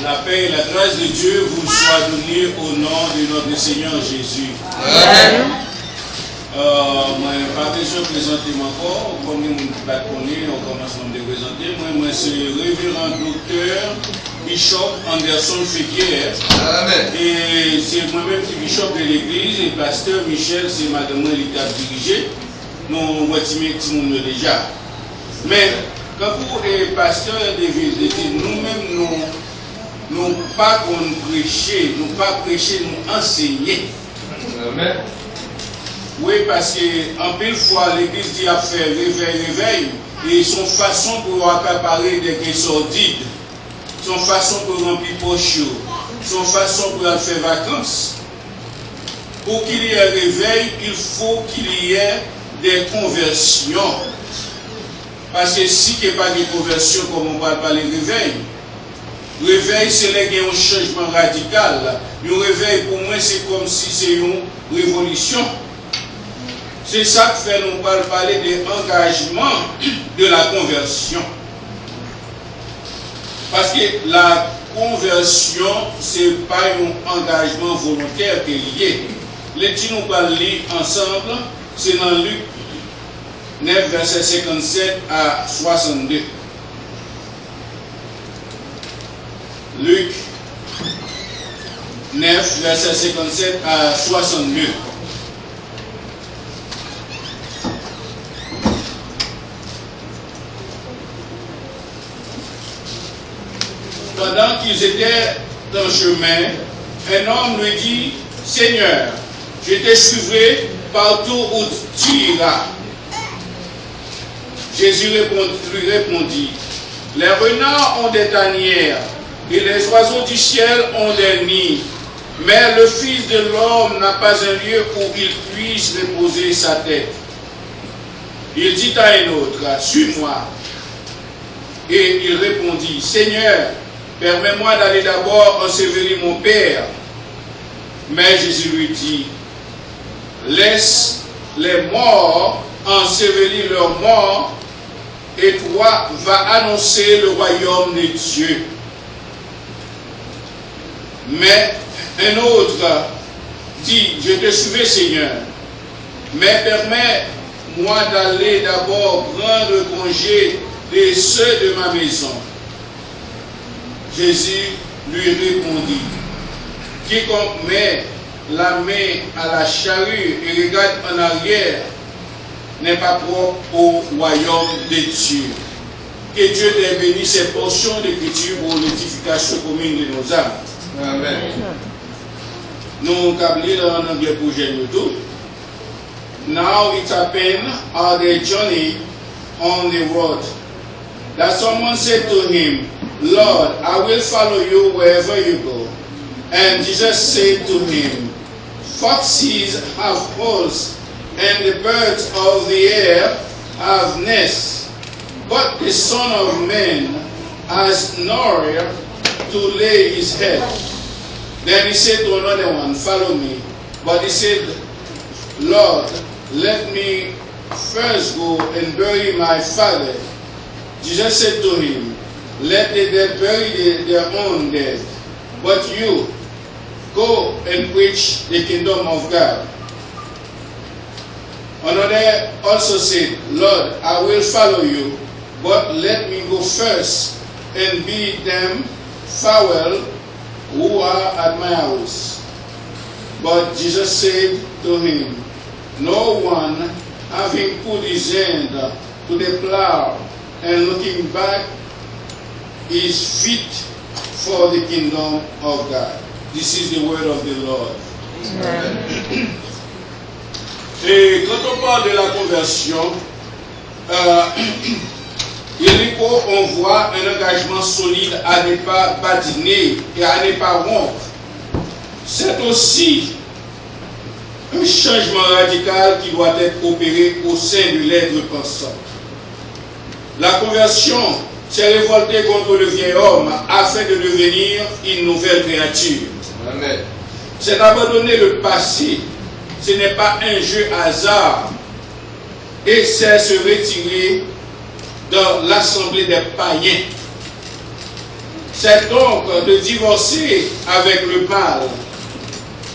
La paix et la grâce de Dieu vous soient données au nom de notre Seigneur Jésus. Amen. Moi, pas question de présenter encore, comme nous ne pouvons pas connaître, on commence à me présenter. Moi, c'est le révérend docteur Bishop Anderson Féquier. Amen. Et c'est moi-même qui bishop de l'église, et pasteur Michel, c'est madame qui a dirigé. Nous, moi, tout le monde déjà. Mais, quand vous êtes pasteur de ville, nous-mêmes, nous pas qu'on prêcher, nous pas prêcher, nous enseigner. Amen. Oui, parce qu'en pile fois, l'église dit à faire réveil, et son façon pour accaparer des gains sordides, son façon pour remplir poche, son façon pour faire vacances. Pour qu'il y ait réveil, il faut qu'il y ait des conversions. Parce que si il n'y a pas de conversion, comme on va parler de réveil, c'est un changement radical. Un réveil, pour moi, c'est comme si c'est une révolution. C'est ça que fait nous parler de l'engagement de la conversion. Parce que la conversion, ce n'est pas un engagement volontaire qui est lié. Les petits nous parlons ensemble, c'est dans Luc 9, verset 57 à 62. Luc 9, verset 57 à 62. Pendant qu'ils étaient en chemin, un homme lui dit, « Seigneur, je te suivrai partout où tu iras. » Jésus lui répondit, « Les renards ont des tanières, et les oiseaux du ciel ont des nids, mais le Fils de l'homme n'a pas un lieu où il puisse reposer sa tête. » Il dit à un autre, « Suis-moi. » Et il répondit, « Seigneur, permets-moi d'aller d'abord ensevelir mon Père. » Mais Jésus lui dit, « Laisse les morts ensevelir leurs morts, et toi vas annoncer le royaume de Dieu. » Mais un autre dit, « Je te suivrai, Seigneur, mais permets-moi d'aller d'abord prendre congé de ceux de ma maison. » Jésus lui répondit, « Quiconque met la main à la charrue et regarde en arrière n'est pas propre au royaume de Dieu. » Que Dieu te bénisse ces portions d'écriture pour l'édification commune de nos âmes. Amen. Nous avons en anglais pour tout. Now it happened on the journey on the road that someone said to him, Lord, I will follow you wherever you go. And Jesus said to him, Foxes have holes, and the birds of the air have nests, but the Son of Man has nowhere to lay his head. Then he said to another one, Follow me. But he said, Lord, let me first go and bury my father. Jesus said to him, Let the dead bury their own dead, but you go and preach the kingdom of God. Another also said, Lord, I will follow you, but let me go first and bid them farewell who are at my house. But Jesus said to him, No one, having put his hand to the plow and looking back, is fit for the kingdom of God. This is the word of the Lord. Amen. Et quand on parle de la conversion, on voit un engagement solide à ne pas badiner et à ne pas rompre. C'est aussi un changement radical qui doit être opéré au sein de l'être pensant. La conversion, c'est révolter contre le vieil homme afin de devenir une nouvelle créature. Amen. C'est abandonner le passé. Ce n'est pas un jeu hasard. Et c'est se retirer dans l'assemblée des païens. c'est donc de divorcer avec le mal.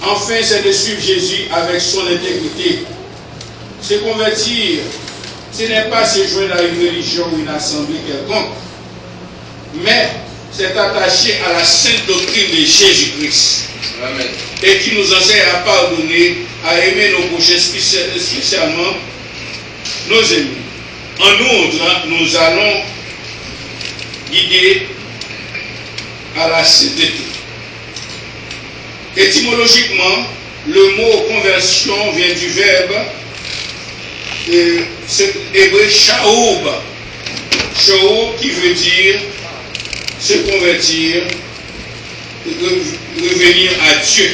Enfin, c'est de suivre Jésus avec son intégrité. Se convertir, ce n'est pas se joindre à une religion ou une assemblée quelconque, mais c'est attaché à la sainte doctrine de Jésus-Christ. Amen. Et qui nous enseigne à pardonner, à aimer nos prochains, spécialement nos ennemis. En outre, nous allons guider à la sainteté. Étymologiquement, le mot conversion vient du verbe hébreu shaoub. Shaoub qui veut dire se convertir, revenir à Dieu.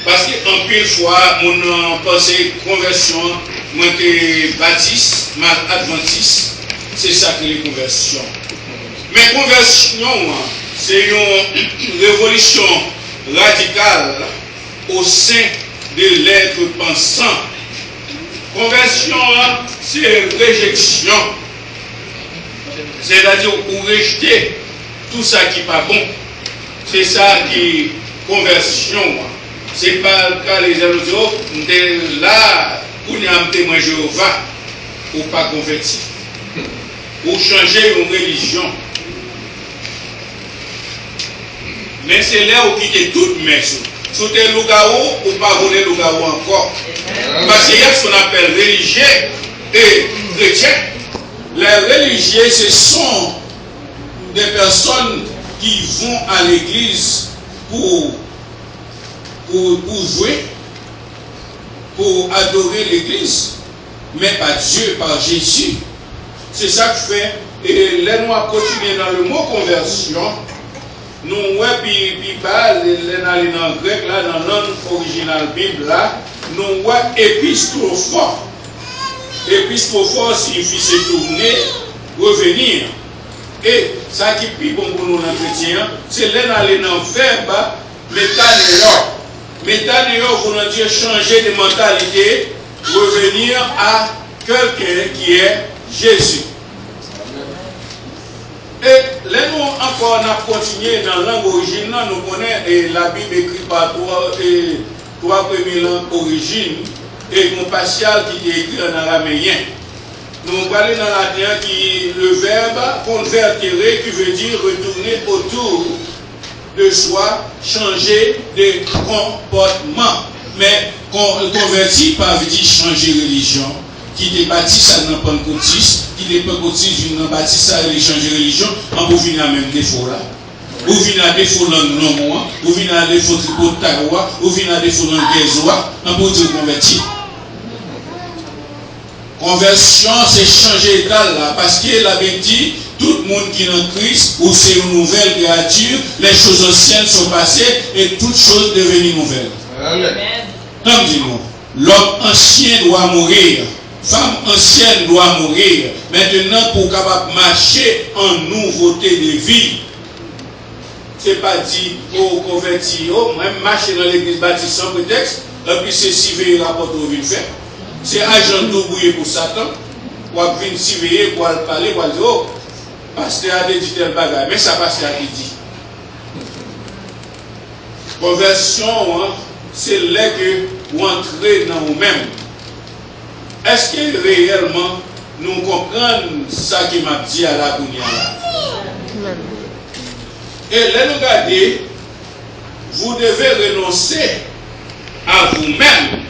Parce qu'en pile fois, mon pensée conversion, moi que baptiste, adventiste, c'est ça que les conversions. Mais conversion, c'est une révolution radicale au sein de l'être pensant. Conversion, c'est réjection. C'est-à-dire pour rejeter tout ça qui n'est pas bon. C'est ça qui est conversion. C'est pas le cas les autres. Là, pour nous témoin Jéhovah, ou pas converti. Ou changer une religion. Mais c'est là où quitter toute messe. Sous tes loups-garous ou pas voler loups-garous encore. Parce qu'il y a ce qu'on appelle religieux et chrétien. Les religieux, ce sont des personnes qui vont à l'église pour jouer, pour adorer l'église, mais pas Dieu, par Jésus. C'est ça que fait. Et là, nous allons continuer dans le mot conversion. Nous, dans le grec, là, dans la langue originale Bible, là, nous voyons épistrophore. Épistrophore signifie se tourner, revenir. Et ça qui est plus bon pour nous, les chrétiens, c'est là dans le verbe métanéo. Métanéo, voulons dire changer de mentalité, revenir à quelqu'un qui est Jésus. Et là, nous encore, on a continué dans la langue originale, nous connaissons la Bible écrite par trois premières langues origines, et mon partial qui est écrit en araméen. Nous allons dans latin qui le verbe convertir, qui veut dire retourner autour de soi, changer de comportement. Mais converti par veut dire changer religion. Qui est baptiste à un pentecôtiste, qui est pentecôtiste d'une baptiste à changer religion, on peut venir à même défaut là. Ou venir à défaut langue non, ou venir à défaut tripotarois, ou venir à défaut langue guézois, on peut dire converti. Conversion, c'est changer d'état là, parce qu'il avait dit, tout le monde qui est en Christ, ou c'est une nouvelle créature, les choses anciennes sont passées et toutes choses devenues nouvelles. Amen. Comme dit-nous, l'homme ancien doit mourir. Femme ancienne doit mourir. Maintenant, pour capable marcher en nouveauté de vie. C'est pas dit, oh, converti, oh, même marcher dans l'église baptiste sans prétexte, et puis c'est surveiller rapport au vin fait. C'est agent d'oublier pour Satan, pour venir surveiller, pour parler, pour dire, oh, pasteur a dit tel bagage, mais ça passe à dit. Conversion, hein, c'est là que vous entrez dans vous-même. Est-ce que réellement nous comprenons ça qui m'a dit à la Gounia là? Et là, nous regardez, vous devez renoncer à vous-même.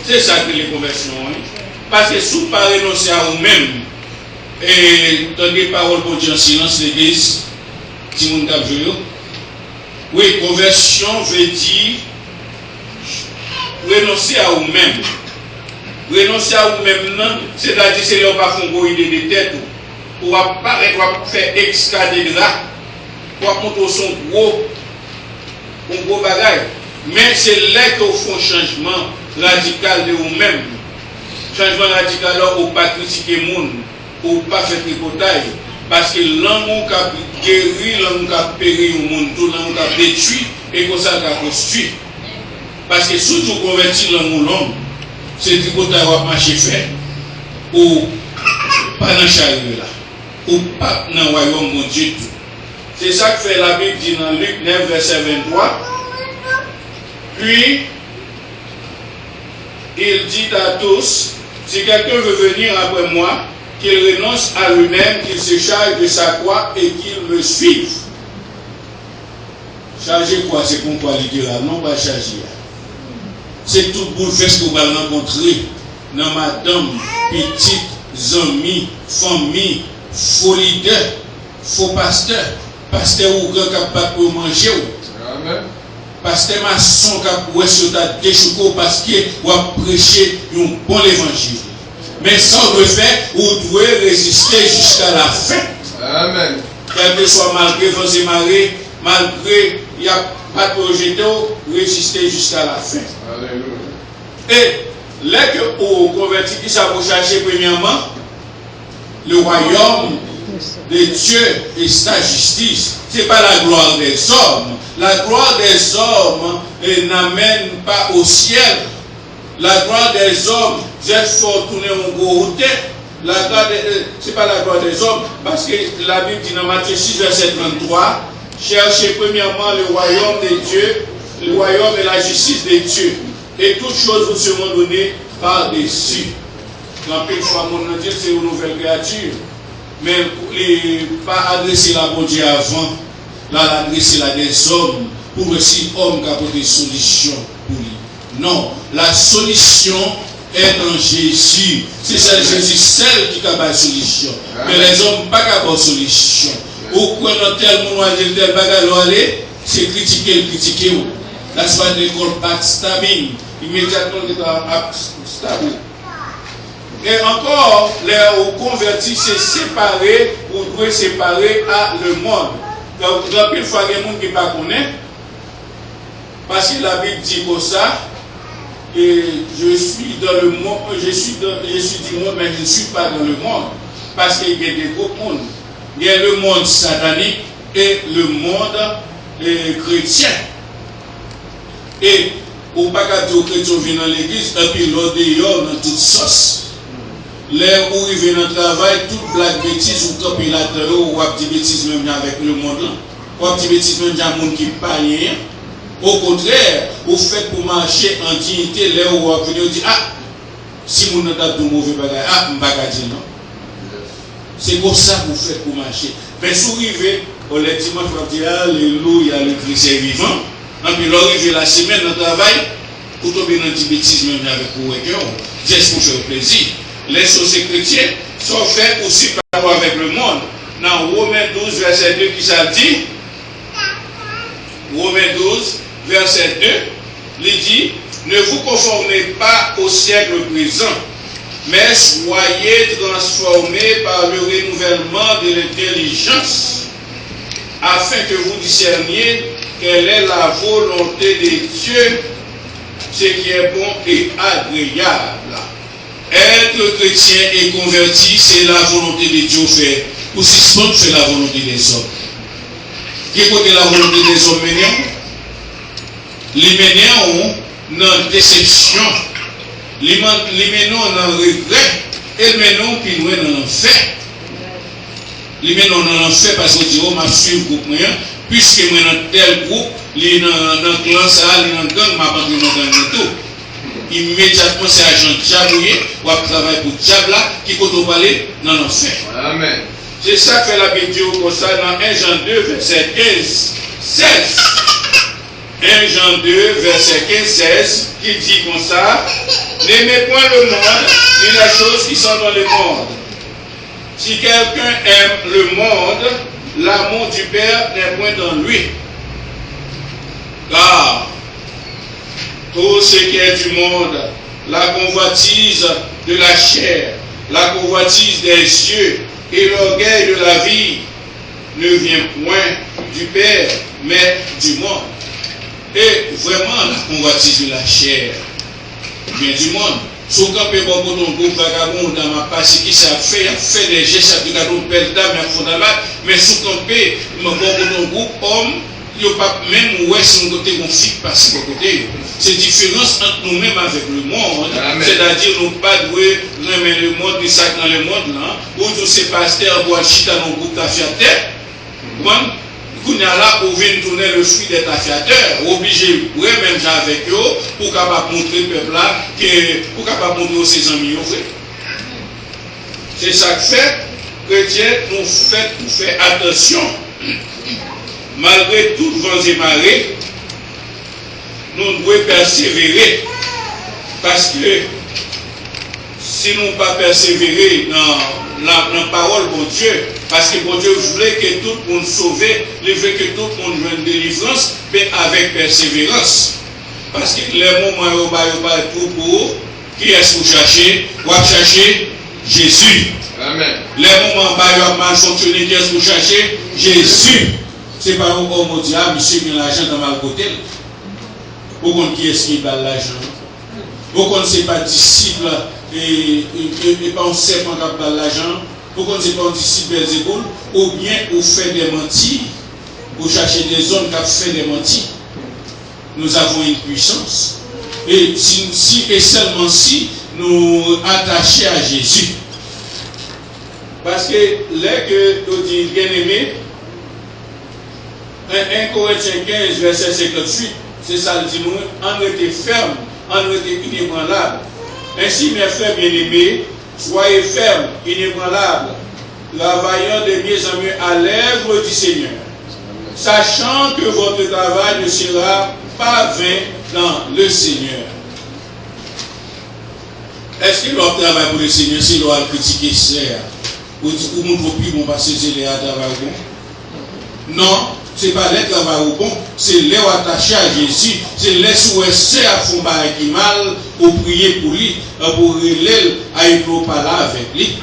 C'est ça que les conversions. Hein? Parce que si vous ne pas renoncer à vous-même, et tenez parole pour Dieu en silence, l'église, si vous ne oui, conversion veut dire renoncer à vous-même. Renoncer à vous-même, c'est-à-dire c'est là où on va faire une idée de tête, ou va faire extrader de là, ou va monter son gros bagage. Mais c'est là qu'on fait un changement radical de vous-même. Changement radical là, ou pas critiquer le monde, ou pas faire tripotage. Parce que l'amour qui a guéri, l'amour qui a péri au monde, tout l'amour qui a détruit, et comme ça qui a construit. Parce que surtout convertir l'amour l'homme, c'est tripotage va marcher fait, ou pas dans le chariot là, ou pas dans le royaume mon Dieu tout. C'est ça que fait la Bible dit dans Luc 9, verset 23. Puis, il dit à tous, si quelqu'un veut venir après moi, qu'il renonce à lui-même, qu'il se charge de sa croix et qu'il me suive. Charger quoi? C'est qu'on quoi littéral? Non, pas charger. C'est tout bouleversé que vous allez rencontrer dans madame, petite, amis, famille, faux leader, faux pasteur, pasteur ou grand capable pour manger. Amen. Pasteur maçon capable sur ta déchouco parce que vous prêcher un bon évangile. Mais ça on veut faire, vous devez résister jusqu'à la fin. Amen. Quel que soit malgré vos marées, malgré il n'y a pas de projet, résister jusqu'à la fin. Alléluia. Et là que vous convertis, qui ça vous chercher premièrement? Le royaume de Dieu et sa justice. Ce n'est pas la gloire des hommes. La gloire des hommes n'amène pas au ciel. La gloire des hommes, j'ai faut tourner en gros tête. Ce n'est pas la gloire des hommes, parce que la Bible dit dans Matthieu 6, verset 33, cherchez premièrement le royaume de Dieu, le royaume et la justice de Dieu. Et toutes choses vous seront données par-dessus. Dans une fois, mon Dieu, c'est une nouvelle créature. Mais pas adresser la bonne Dieu avant, là, adresser la des hommes, pour aussi hommes qui apportent des solutions pour lui. Non, la solution est en Jésus. C'est celle Jésus, celle qui a la solution. Mais les hommes pas capable de solution. Ou quand tel monde a dit tel bagage aller, c'est critiquer. That's why they call backstabbing. Immédiatement, ils sont backstabbing. Et encore, les convertis, c'est séparé, ou doit séparer à le monde. Donc, une fois, il y a des gens qui ne connaissent pas, parce que la Bible dit comme ça, et je suis dans le monde, je suis du monde, mais je ne suis pas dans le monde. Parce qu'il y a des gros mondes. Il y a le monde satanique et le monde chrétien. Et au pas qu'à dire chrétien vient dans l'église, et puis l'autre dehors dans toute sauce. Là où il vient dans le travail, toute blague bêtise ou top il a ou petit bêtise même avec le monde là. Ou petit bêtise même dans le monde qui pas rien. Au contraire, vous faites pour marcher en dignité, là où vous venez dire, ah, si vous n'avez pas de mauvais bagage, ah, je ne vais pas dire non. C'est pour ça que vous faites pour marcher. Mais si vous arrivez, au dimanche, vous dire, alléluia, le Christ est vivant. Et puis, l'arrivée la semaine dans le travail, vous tombez dans le bêtise même avec vous et que vous dites, pour faire plaisir. Les sociétés chrétiennes sont faites aussi par rapport avec le monde. Dans Romains 12, verset 2, qui ça dit? Romains 12, verset 2, il dit, ne vous conformez pas au siècle présent, mais soyez transformés par le renouvellement de l'intelligence, afin que vous discerniez quelle est la volonté de Dieu, ce qui est bon et agréable. Être chrétien et converti, c'est la volonté de Dieu fait. Ou si c'est la volonté des hommes. Qui est la volonté des hommes menés? Les menés ont une déception. Les menés ont un regret. Et les menés ont puis nous en enfer. Les menés ont en enfer parce que Dieu m'a suivi le groupe moyen. Puisque moi dans tel groupe, les dans le clan ça, les dans le gang, m'a pas dans le tout. Immédiatement, c'est agent diabouillé, ou à travailler pour diable qui compte au palais dans l'enfer. Amen. C'est ça que fait la Bible comme ça dans 1 Jean 2, verset 15, 16. 1 Jean 2, verset 15, 16, qui dit comme ça, n'aimez point le monde, ni les choses qui sont dans le monde. Si quelqu'un aime le monde, l'amour du Père n'est point dans lui. Car tout ce qui est du monde, la convoitise de la chair, la convoitise des yeux et l'orgueil de la vie ne vient point du Père, mais du monde. Et vraiment, la convoitise de la chair vient du monde. Si vous campez beaucoup de groupe vagabond dans ma passe, qui ça fait des gestes, ça fait des belles dames, mais si vous campez beaucoup de groupe homme, il n'y a pas même où est-ce qu'on côté qu'on fixe parce que côté. C'est différence entre nous-mêmes avec le monde. C'est-à-dire nous pas doués remettre le monde, du sac dans le monde là. Ou tous ces pasteurs boivent chita dans le groupe café à terre. qu'on a là pour venir tourner le fruit des taxateurs, obligé, oui, même avec eux, pour capable montrer le peuple là, pour capable montrer aux ses amis, c'est ça que fait, chrétien, nous fait attention, malgré tout vents et marées, nous devons persévérer, parce que si nous ne pas persévérer dans la parole de Dieu, parce que bon Dieu voulait que tout le monde sauve, il veut que tout le monde ait une délivrance, mais avec persévérance. Parce que les moments où on va tout pour, qui est-ce que vous cherchez? Vous cherchez Jésus. Amen. Les moments où on va mal fonctionner, qui est-ce que vous cherchez? Jésus. C'est pas où on dit, ah, monsieur, il y a l'argent dans ma côté. Vous comprenez qui est-ce qui bat l'argent? Vous connaissez pas disciple et pas un serpent qui bat l'argent? Vous connaissez pas un disciple Belzéboul? Ou bien vous faites des mentis? Vous cherchez des hommes qui fait des mentis? Nous avons une puissance. Et et seulement si nous attachons à Jésus. Parce que là que nous dit bien aimé, 1 Corinthiens 15, verset 58, c'est ça le dit nous, en était ferme, en était inébranlable. Ainsi, mes frères bien-aimés, soyez fermes, inébranlables, travaillant de mieux en mieux à l'œuvre du Seigneur, sachant que votre travail ne sera pas vain dans le Seigneur. Est-ce que leur travail pour le Seigneur, c'est leur critiquer sert? Ou mon plus bon parce que c'est les travail bon? Non, ce n'est pas les travail bon, c'est les attachés à Jésus, c'est les souhaiter à fond qui mal, pour prier pour lui, pour relayer à une parler avec lui.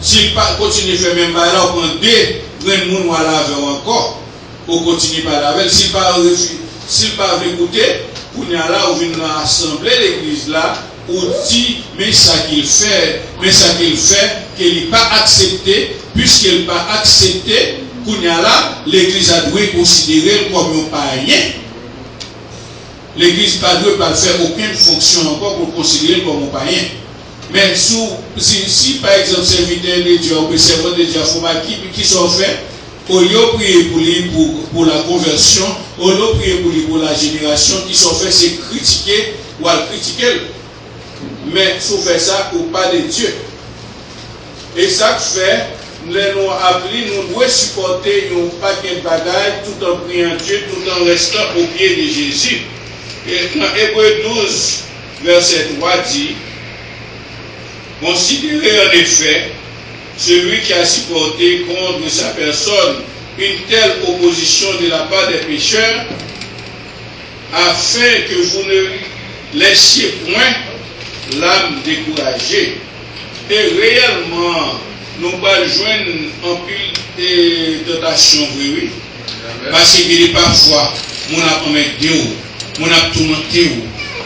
S'il continue à faire même pas là, on prend deux grands mots à laver encore, pour continuer par la veille. S'il pas écouter, on est là, on vient rassembler l'église là, on dit, mais ça qu'il fait, qu'il n'est pas accepté, puisqu'il n'est pas accepté, qu'on est là, l'église a dû considérer comme un païen. L'église n'a pas faire aucune fonction encore pour considérer comme un païen. Mais si par exemple, serviteur de Dieu ou servant de Dieu, qui sont faits, au lieu de prier pour lui pour la conversion, au lieu de prier pour lui pour la génération, qui sont faits, c'est critiquer ou à critiquer. Mais si on fait ça, ou pas de Dieu. Et ça fait, nous appelons, nous devons supporter un paquet de bagages tout en priant Dieu, tout en restant au pied de Jésus. Et dans Hébreux 12, verset 3 dit, considérez en effet celui qui a supporté contre sa personne une telle opposition de la part des pécheurs, afin que vous ne laissiez point l'âme découragée. Et réellement, nous allons joindre en pile de tentations, oui. Parce que parfois, on a commis on a tourmenté,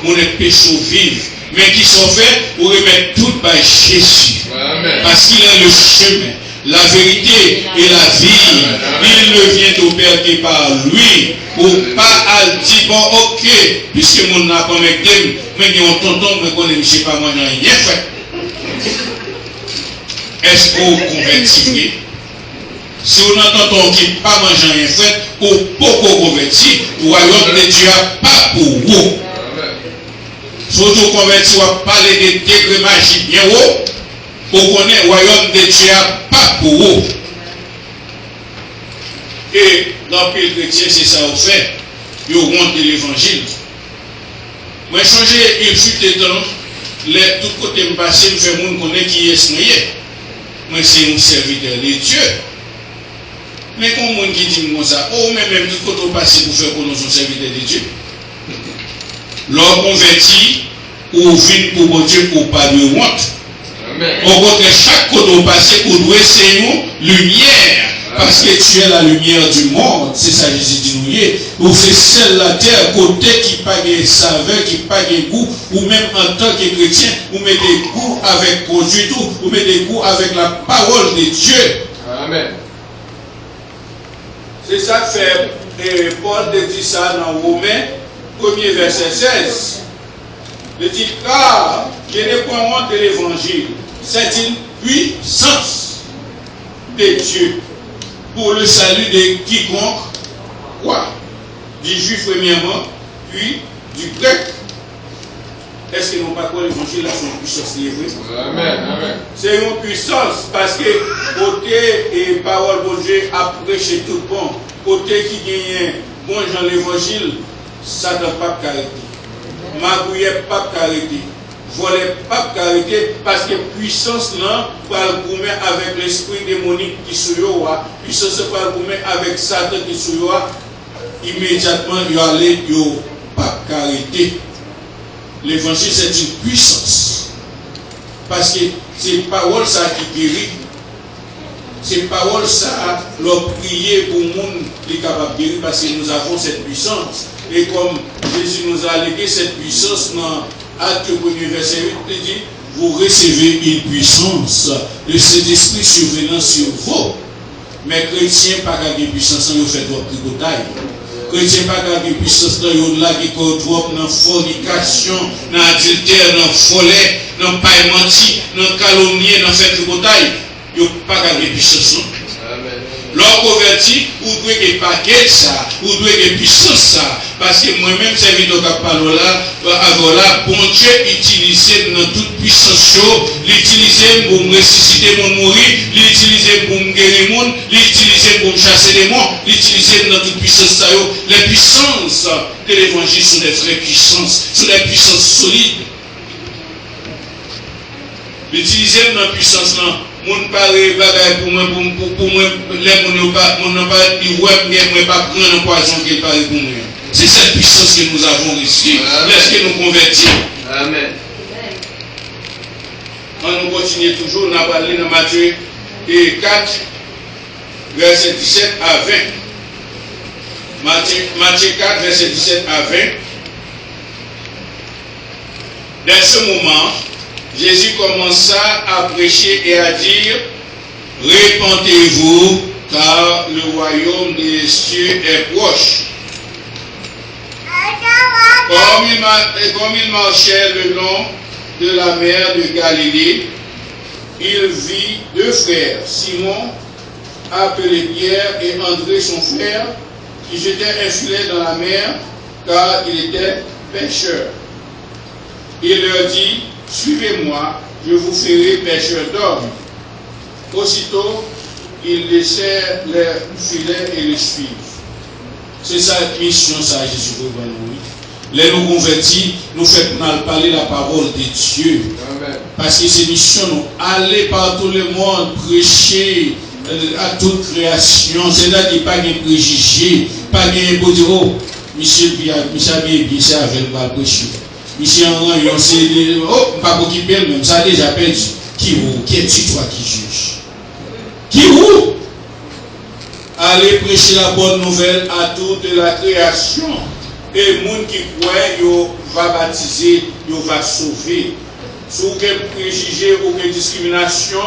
on a péché vive. Mais qui sont faits pour remettre tout par Jésus. Amen. Parce qu'il est le chemin, la vérité et la vie. Amen. Il ne vient au Père que par lui. Ou pas à dire, bon, ok, puisque mon n'a pas mangé, mais on t'entend, mais qu'on ne sait pas manger rien fait. Est-ce qu'on convertit? Si on entend qu'il n'a pas mangé rien fait, ou pas converti, ou alors ne Dieu pas pour vous. Surtout converti, on va parler de degrés magiques bien haut, pour qu'on ait le royaume de Dieu pas pour vous. Et dans le chrétien, c'est ça au fait. Ils augmentent l'évangile. Moi, changer, il fut des temps, tout côté me passer, me fait monde connaître qui est noyé. Moi, c'est un serviteur de Dieu. Mais comme monde qui dit comme ça, oh, même tout côté passé pour faire qu'on soit serviteur de Dieu. L'homme converti, ou vient pour mon Dieu, ou pas de honte. Au contraire, chaque côté passé, ou doit c'est une lumière. Parce que tu es la lumière du monde, c'est ça Jésus dit nous. Ou c'est celle la terre, côté qui pas de saveur, qui pas de goût, ou même en tant que chrétien, ou met des goûts avec produit tout, ou met des goûts avec la parole de Dieu. Amen. C'est ça que fait Paul dit ça dans Romains, 1er verset 16. Il dit, car je n'ai point honte de l'évangile, c'est une puissance de Dieu pour le salut de quiconque croit, du juif premièrement, puis du grec. Est-ce que nous pas quoi l'évangile là son puissance livrée? Amen. Amen. C'est une puissance parce que côté et parole de Dieu a prêché tout bon, côté qui gagne bon Jean l'évangile, ça ne pas carité. Magouille pas carité. Voler pas carité parce que puissance là va le goumer avec l'esprit démonique qui sur yo, puissance va le goumer avec Satan qui sur yo, immédiatement il allait yo pas carité. L'évangile c'est une puissance parce que c'est parole ça qui guérit, c'est parole ça leur prier pour le monde est capable de guérir parce que nous avons cette puissance et comme Jésus nous a légué cette puissance dans Acte 1 verset 8 il dit vous recevez une puissance de cet esprit survenant sur vous, mais chrétiens pas gagner puissance vous faites votre tricotaille. Chrétien pas gagner puissance dans yon là qui trop dans fornication, dans adultère, dans folie, dans paille menti, dans calomnie, dans fait tricotaille, yo pas gagner puissance. Amen. L'homme converti, ou doit que paquet ça, ou doit que puissance ça, parce que moi-même serviteur qui parle là, avant là, bon Dieu utilisé dans toute puissance, l'utiliser pour me ressusciter mon mourir, l'utiliser pour me guérir mon, l'utiliser pour me chasser les démons, l'utiliser dans toute puissance ça. Les puissances de l'évangile sont des vraies puissances, sont des puissances solides. L'utiliser dans la puissance là. Mon paré bagaille pour moi les mon pas dit ouais pas prendre un poison qui parle pour moi. C'est cette puissance que nous avons reçue lorsque nous convertis. Amen. On nous continue toujours, on a parlé dans Matthieu 4 verset 17 à 20. Matthieu 4 verset 17 à 20. Dans ce moment, Jésus commença à prêcher et à dire « Répentez-vous, car le royaume des cieux est proche. » Comme il marchait le long de la mer de Galilée, il vit deux frères, Simon, appelé Pierre, et André son frère, qui jetaient un filet dans la mer, car il était pêcheur. Il leur dit « Suivez-moi, je vous ferai pêcheur d'hommes. » Aussitôt, ils laissèrent leurs filets et les suivent. C'est ça la mission, ça, Jésus pour nous. Les nous convertis, nous faisons parler la parole de Dieu. Amen. Parce que c'est mission, nous aller par tout le monde, prêcher à toute création. C'est-à-dire pas de préjugés, pas de beau dire, oh, monsieur bien, c'est avec le prêcher. Monsieur en rang, oh, pas pour qui perd même, ça déjà perdu. Qui es-tu toi qui juge? Qui où? Allez prêcher la bonne nouvelle à toute la création. Et les gens qui croient, ils va baptiser, ils va sauver. Si vous avez préjugé ou une discrimination,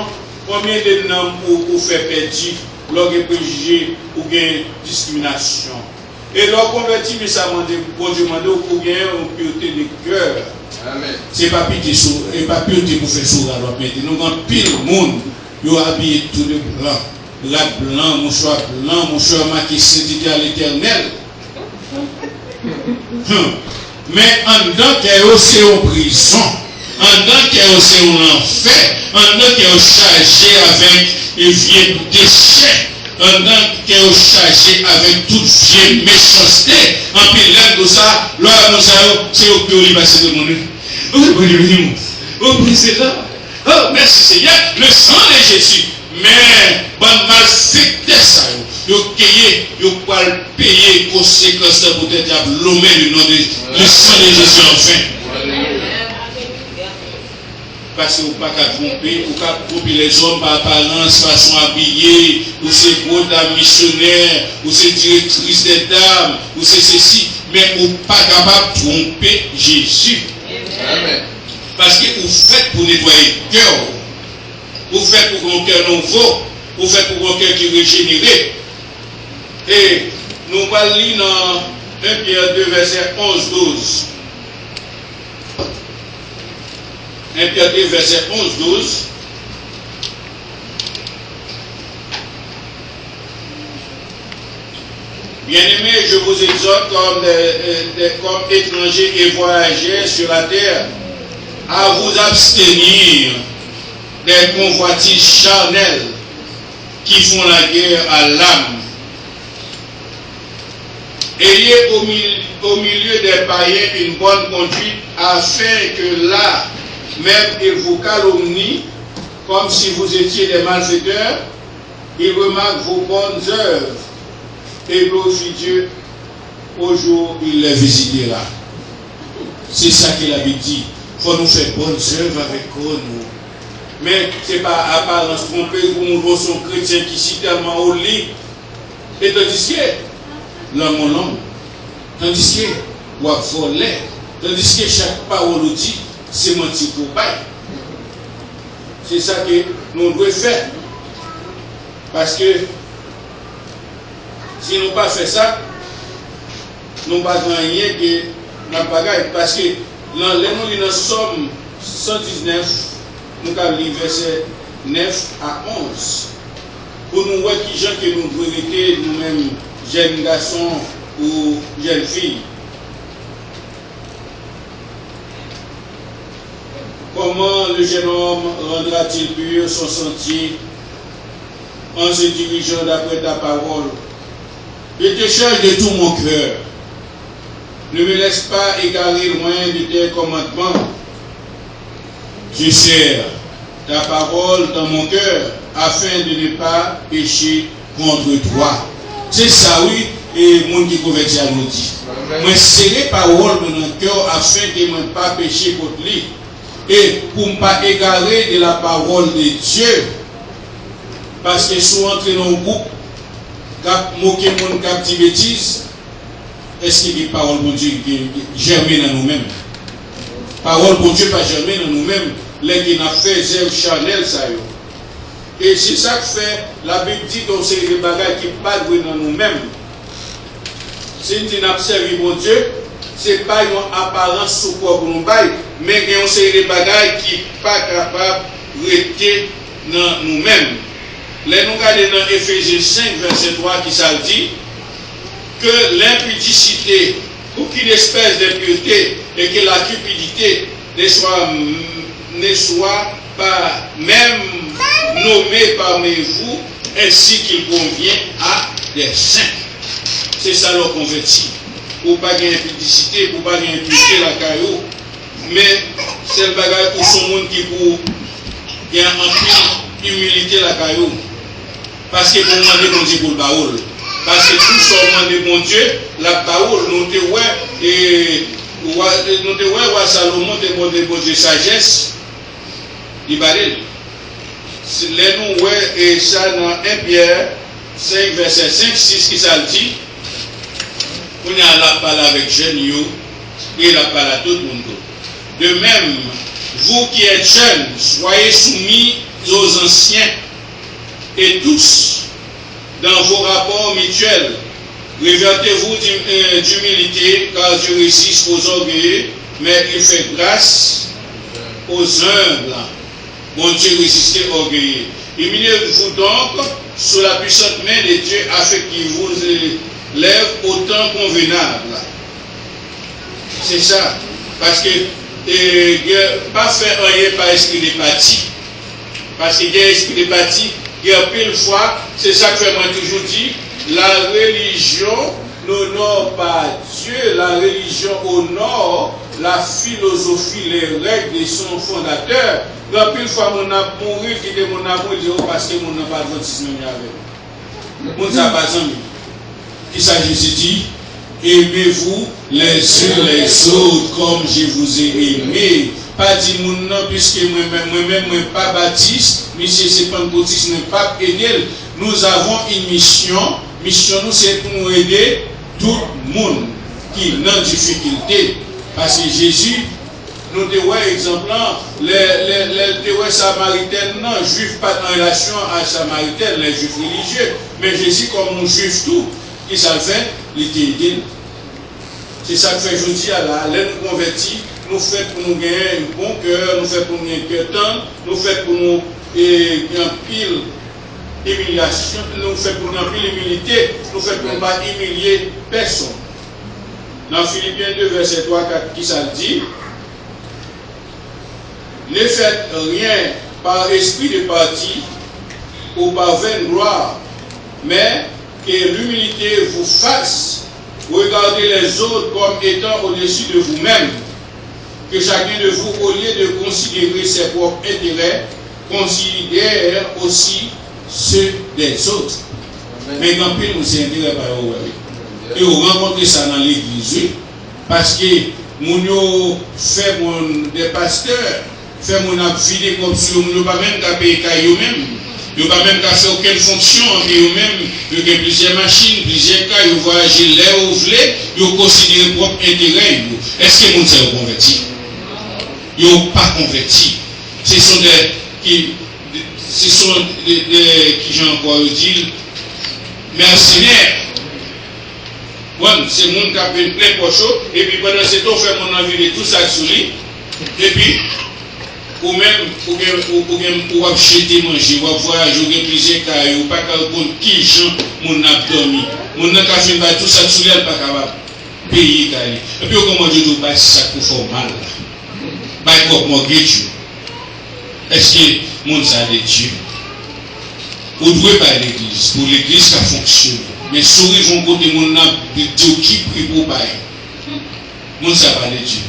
combien de noms vous faites perdre, lorsque vous préjugé ou une discrimination? Et leur converti, mais ça m'a demandé pour gagner une pureté de cœur. C'est pas pureté pour faire ça. Nous avons pile de monde, ils ont habillé tout le blanc. La blanc, mouchoir marqué sainteté à l'éternel. Mais en dedans qu'il y a aussi en prison, en dedans qu'il y a aussi en enfer, en dedans qu'il y a chargé avec les vieux déchets, en dedans qu'il y a chargé avec toute vieille méchanceté, en pilant tout ça, là, nous savons, c'est au pays où il va se demander. Oh, président, oh, merci Seigneur, le sang de Jésus. Mais, bonne mal, c'était ça. Vous pouvez payer les conséquences pour être l'homme le nom de le sang de Jésus enfin. Parce que vous ne pouvez pas tromper, vous ne pouvez pas tromper les hommes par apparence, façon habillée, ou c'est beau dame missionnaire, ou c'est directrice des dames, ou c'est ceci, mais vous n'êtes pas capable de tromper Jésus. Amen. Parce que vous faites pour nettoyer le cœur, vous faites pour un cœur nouveau, vous faites pour un cœur qui est régénéré. Et nous allons lire dans 1 Pierre 2, verset 11-12. 1 Pierre 2, verset 11-12. Bien-aimés, je vous exhorte comme étrangers et voyageurs sur la terre à vous abstenir des convoitises charnelles qui font la guerre à l'âme. Ayez au milieu des païens une bonne conduite, afin que là, même ils vous calomnient, comme si vous étiez des malfaiteurs, ils remarquent vos bonnes œuvres et glorifient Dieu au jour où il les visitera. C'est ça que la Bible dit. Il faut nous faire bonnes œuvres avec nous. Mais ce n'est pas apparence trompée pour nous voir son chrétien qui est tellement au lit. Et tandis que l'homme, tandis que ou a volé, tandis que chaque parole dit, c'est menti pour bail. C'est ça que nous devons faire. Parce que si nous ne pas fait ça, nous ne pas rien que la bagaille. Parce que dans les Somme 119, nous avons lu verset 9 à 11. Pour nous voir qui gens que nous devons être nous-mêmes, jeunes garçons ou jeunes filles. Comment le jeune homme rendra-t-il pur son sentier en se dirigeant d'après ta parole? Je te cherche de tout mon cœur. Ne me laisse pas égarer loin de tes commandements. Je serre ta parole dans mon cœur afin de ne pas pécher contre toi. C'est ça, oui, et mon qui convertit à nous dit. Moi, serrer parole dans mon cœur afin de ne pas pécher contre lui. Et pour ne pas égarer de la parole de Dieu. Parce que si on entre dans un groupe, moquer mon cap de bêtises, est-ce qu'il y a des paroles de Dieu qui germent dans nous-mêmes? Parole de Dieu pas germer dans nous-mêmes, les qui n'a fait zèle charnel ça. Et c'est ça que fait, la Bible dit qu'on sait des bagages qui ne pas dans nous-mêmes. Si nous avons servi mon Dieu, ce n'est pas une apparence sous quoi pour nous bailler, mais il y a des bagages qui ne sont pas capables de rester dans nous-mêmes. Là, nous regardons dans Éphésiens 5, verset 3, qui ça dit que l'impudicité, aucune espèce d'impureté, et que la cupidité ne soit pas même nommée parmi vous, ainsi qu'il convient à des saints. C'est ça leur converti. Pour pas gagner impudicité, pour pas gagner impureté la caillou, mais c'est le bagage pour son monde qui pour gagner en humilité la caillou. Parce que pour demander mon Dieu pour le baoul. Parce que tout ça demande mon Dieu, la baoul, nous te ouais, et nous te ouais, Salomon demande mon Dieu sagesse, il baril. Les nous ouais, et ça dans 1 Pierre 5, verset 5, 6, qui ça dit, on a la parole avec jeunes et la parole à tout le monde. De même, vous qui êtes jeunes, soyez soumis aux anciens. Et tous, dans vos rapports mutuels, révertez-vous d'humilité, car Dieu résiste aux orgueilleux, mais il fait grâce aux humbles. Bon Dieu résiste aux orgueilleux. Humiliez-vous donc sous la puissante main de Dieu, afin qu'il vous lève au temps convenable. C'est ça. Parce que pas faire rien par esprit de parti. Parce qu'il y a esprit de parti. Et pile fois, c'est ça que moi toujours dit, la religion n'honore pas Dieu, la religion honore la philosophie, les règles de son fondateur. Donc pile fois, mon amour, qui était mon amour, il dit, oh, parce que mon n'a pas d'adventisme avec. Mon n'a pas d'amis. Qui ça Jésus dit, aimez-vous les uns les autres comme je vous ai aimé. Pas dit mon nom, puisque moi-même, pas baptiste, monsieur c'est pentecôtiste, n'est pas aidé. Nous avons une mission. Mission nous, c'est pour nous aider tout le monde qui est dans difficulté. Parce que Jésus, nous devons exemple, les samaritaines, non, juifs pas en relation à samaritaines, les juifs religieux. Mais Jésus, comme nous juifs tout, qui ça fait, il était aidé. C'est ça que fait aujourd'hui à la nous convertis. Nous faisons pour nous gagner un bon cœur, nous faisons pour nous gagner un cœur tendre, nous faisons pour nous gagner un pile humiliation, nous fait pour remplir l'humilité, nous fait pour ne pas humilier personne. Dans Philippiens 2, verset 3, 4, qui ça dit? Ne faites rien par esprit de parti ou par vaine gloire, mais que l'humilité vous fasse regarder les autres comme étant au-dessus de vous-même, que chacun de vous, au lieu de considérer ses propres intérêts, considère aussi ceux des autres. Mais quand plus nous sommes intérêts par eux, et on rencontre ça dans l'église, parce que nous faisons des pasteurs, fait mon vie comme si on ne pas même qu'à payer eux-mêmes. Ils n'ont pas même qu'à faire aucune fonction, mais eux-mêmes, ils ont plusieurs machines, plusieurs cas, ils voyagent là où ils veulent, ils ont considéré propre intérêt. Est-ce que les gens sont convertis? Ils n'ont pas converti. Ce sont des qui j'ai encore dit, mercenaires. Bon, c'est le monde qui a fait plein pochot, et puis pendant ce temps, on fait mon envie de tout ça sur lui, et puis, ou même, ou acheter manger, ou voyager, ou plusieurs cas, ou pas contre qui gens mon abdomen. Mon n'a qu'à faire tout ça sur lui, pas capable de payer. Et puis, comment Dieu nous bat ça pour faire mal. Pas comme moi, Dieu. Est-ce que mon ça de Dieu? Vous devez pas l'église, pour l'église ça fonctionne. Mais souris vont côté mon n'a de Dieu qui prie pour bailler. Mon ça pas de Dieu.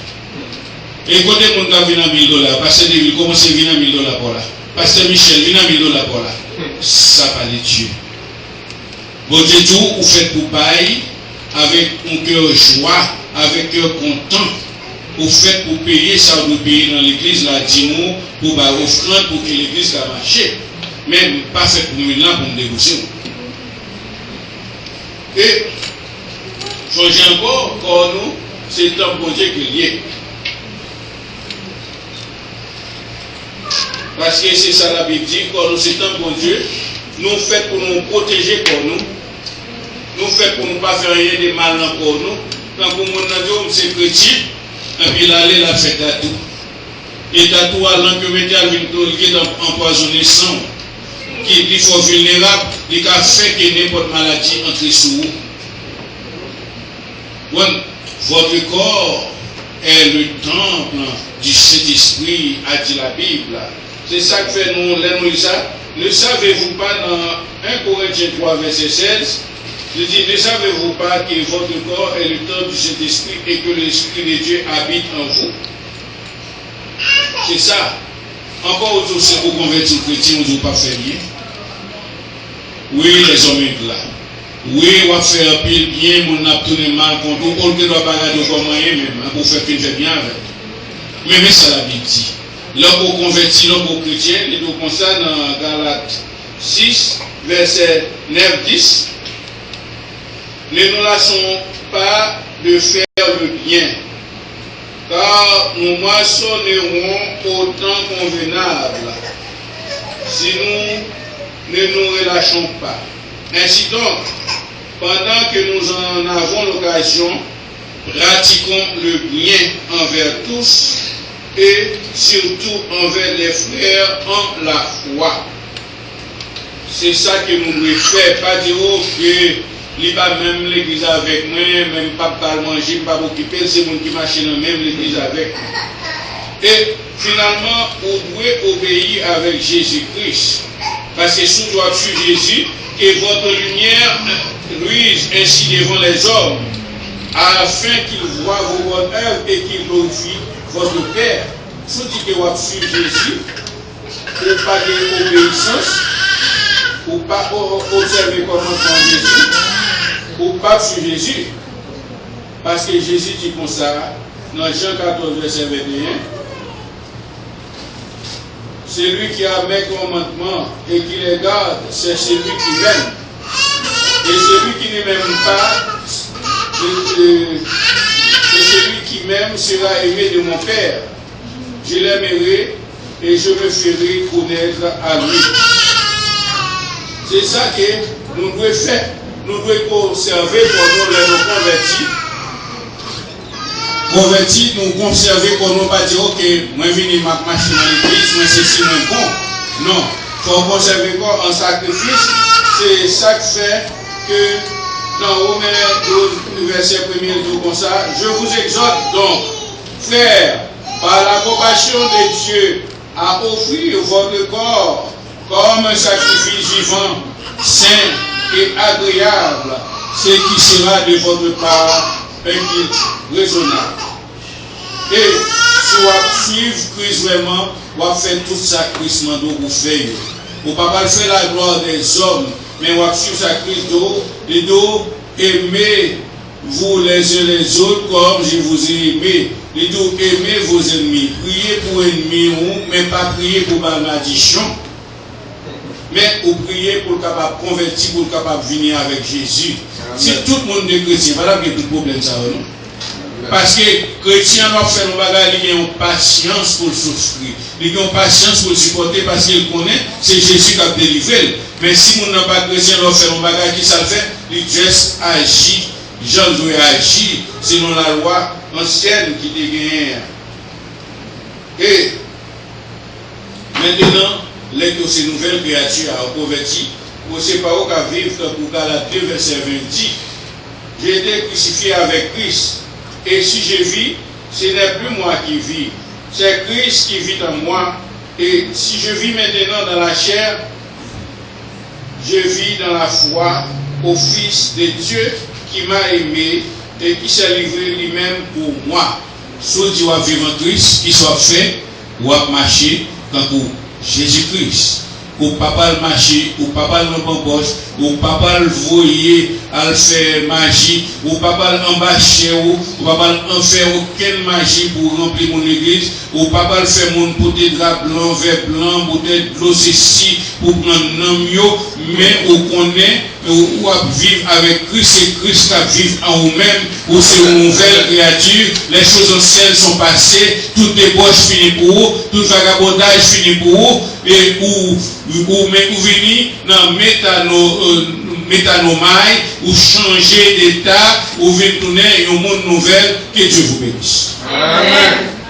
Et côté mon n'a vient à $1000, pasteur David commence à venir à $1000 pour là. Pasteur Michel vient à $1000 pour là. Ça pas de Dieu. Bon Dieu tout, vous faites pour bailler avec un cœur joie, avec un cœur content. Vous faites pour payer, ça vous payer dans l'église, la dîme, pour faire offrande, pour que l'église va marcher. Même pas fait pour nous là, pour me dégoûter. Et, changer encore, quand nous, c'est un bon Dieu qui est lié. Parce que c'est ça la Bible dit, quand nous, c'est un bon Dieu, nous fait pour nous protéger pour nous. Nous fait pour ne pas faire rien de mal pour nous. Quand vous m'en dites, c'est chrétien. Et puis là, la fait tatou. Et tatou à l'an que métal vient empoisonner sang. Qui dit faut vulnérable, il a fait que n'importe maladie entre sous vous. Votre corps est le temple du Saint-Esprit, a dit la Bible. C'est ça que fait nous, ça. Ne savez-vous pas dans 1 Corinthiens 3, verset 16, je dis, ne savez-vous pas que votre corps est le temple du Saint-Esprit et que l'Esprit de Dieu habite en vous? C'est ça. Encore autour, c'est pour convertir les chrétiens, on ne doit pas faire rien. Oui, les hommes sont là. Oui, on va faire pile bien, on a tourné mal contre vous, on ne doit pas regarder comme moyen même, pour faire qu'il fait bien avec. Mais ça la Bible dit. L'homme pour convertir, l'homme pour chrétien, il est comme ça dans Galates 6, verset 9-10. Ne nous lassons pas de faire le bien, car nous moissonnerons au temps convenable si nous ne nous relâchons pas. Ainsi donc, pendant que nous en avons l'occasion, pratiquons le bien envers tous et surtout envers les frères en la foi. C'est ça que nous devons faire, pas dire que il pas même l'église avec moi, même pas manger, pas m'occuper, c'est mon qui marche dans même l'église avec. Et finalement, vous devez obéir avec Jésus-Christ. Parce que sous doit suivre Jésus, que votre lumière luise ainsi devant les hommes, afin qu'ils voient vos bonnes œuvres et qu'ils glorifient votre Père. Sous dit que vous suivre Jésus, ou pas d'obéissance, ou pas observer comment prendre Jésus, ou pas sur Jésus. Parce que Jésus dit comme ça, dans Jean 14, verset 21, celui qui a mes commandements et qui les garde, c'est celui qui m'aime. Et celui qui ne m'aime pas, et celui qui m'aime sera aimé de mon Père. Je l'aimerai et je me ferai connaître à lui. C'est ça que nous devons faire. Nous devons conserver pour nous convertis. Convertis, nous conserver pour nous pas dire, ok, moi je viens ma machine à l'église, moi c'est si bon. Non, faut conserver corps en sacrifice. C'est ça qui fait que dans Romains 12, verset 1er, tout comme ça, je vous exhorte donc, frères, par la compassion de Dieu, à offrir votre corps comme un sacrifice vivant, saint et agréable, ce qui sera de votre part un culte raisonnable. Et si vous suivez Christ vraiment, vous faites tout sacrifice que vous faites. Vous ne pouvez pas faire la gloire des hommes, mais vous suivez sacrifice et aimez-vous les uns les autres comme je vous ai aimé. Et donc, aimez vos ennemis. Priez pour ennemis, mais pas prier pour malédiction. Mais vous priez pour le capable convertir, pour le capable venir avec Jésus. Si tout le monde est chrétien, voilà qu'il y a tout problème ça, non? Parce que chrétien doit faire un bagage, il a une patience pour le souffrir. Il a une patience pour le supporter parce qu'il connaît, c'est Jésus qui a délivré. Mais si on n'a pas chrétien, doit faire un bagage qui ça le fait, il juste agit. Jean doit agir selon la loi ancienne qui était gagnée. Et maintenant, les ces nouvelles créatures à converti, vous ne savez pas où qu'à vivre pour Galates 2, verset 20 dit, j'ai été crucifié avec Christ. Et si je vis, ce n'est plus moi qui vis, c'est Christ qui vit en moi. Et si je vis maintenant dans la chair, je vis dans la foi au Fils de Dieu qui m'a aimé et qui s'est livré lui-même pour moi. Soit tu vas vivre en Christ, qui soit fait, ou à marcher quand pour Jésus-Christ. Ou papa le marcher, ou papa le poche, ou papa le voyer à le faire magie, ou papa l'embâcher, ou papa en faire aucune magie pour remplir mon église, ou papa le faire mon poté drap blanc, vert blanc, peut-être l'eau ceci pour prendre un mieux, mais on connaît, ou à vivre avec Christ, c'est Christ qui vit en vous-même, ou c'est une nouvelle créature, les choses anciennes sont passées, toute débauche finit pour vous, tout vagabondage finit pour vous, et ou venir dans métanomai, ou changer d'état, ou venir tourner un monde nouvel, que Dieu vous bénisse. Amen.